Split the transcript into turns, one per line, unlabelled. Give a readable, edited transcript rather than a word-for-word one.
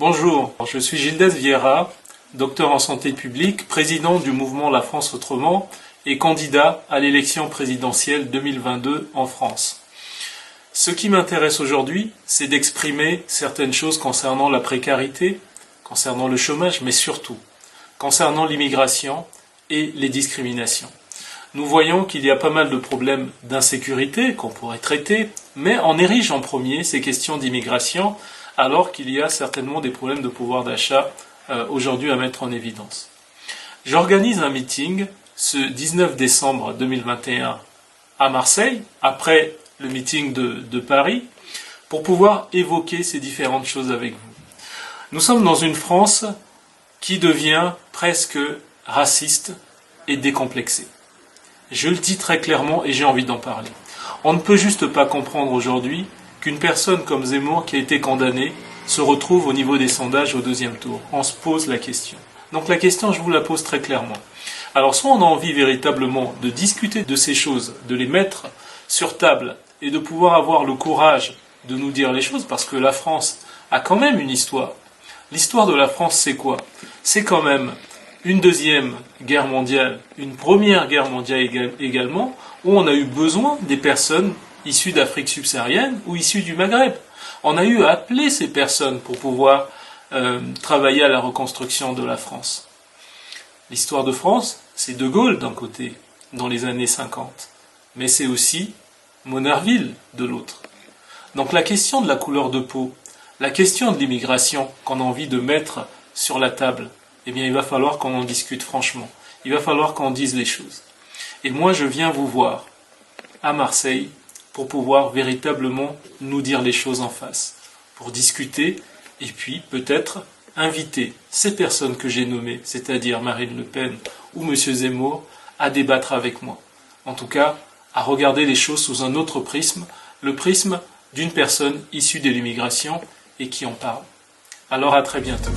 Bonjour, je suis Gildas Vieira, docteur en santé publique, président du mouvement La France Autrement et candidat à l'élection présidentielle 2022 en France. Ce qui m'intéresse aujourd'hui, c'est d'exprimer certaines choses concernant la précarité, concernant le chômage, mais surtout concernant l'immigration et les discriminations. Nous voyons qu'il y a pas mal de problèmes d'insécurité qu'on pourrait traiter, mais on érige en premier ces questions d'immigration, alors qu'il y a certainement des problèmes de pouvoir d'achat aujourd'hui à mettre en évidence. J'organise un meeting ce 19 décembre 2021 à Marseille, après le meeting de Paris, pour pouvoir évoquer ces différentes choses avec vous. Nous sommes dans une France qui devient presque raciste et décomplexée. Je le dis très clairement et j'ai envie d'en parler. On ne peut juste pas comprendre aujourd'hui qu'une personne comme Zemmour qui a été condamnée se retrouve au niveau des sondages au deuxième tour. On se pose la question. Donc la question, je vous la pose très clairement. Alors soit on a envie véritablement de discuter de ces choses, de les mettre sur table et de pouvoir avoir le courage de nous dire les choses, parce que la France a quand même une histoire. L'histoire de la France, c'est quoi? C'est quand même une deuxième guerre mondiale, une première guerre mondiale également, où on a eu besoin des personnes issues d'Afrique subsaharienne ou issues du Maghreb. On a eu à appeler ces personnes pour pouvoir travailler à la reconstruction de la France. L'histoire de France, c'est De Gaulle d'un côté, dans les années 50, mais c'est aussi Monnerville de l'autre. Donc la question de la couleur de peau, la question de l'immigration qu'on a envie de mettre sur la table, eh bien il va falloir qu'on en discute franchement. Il va falloir qu'on dise les choses. Et moi je viens vous voir à Marseille pour pouvoir véritablement nous dire les choses en face, pour discuter et puis peut-être inviter ces personnes que j'ai nommées, c'est-à-dire Marine Le Pen ou M. Zemmour, à débattre avec moi. En tout cas, à regarder les choses sous un autre prisme, le prisme d'une personne issue de l'immigration et qui en parle. Alors à très bientôt.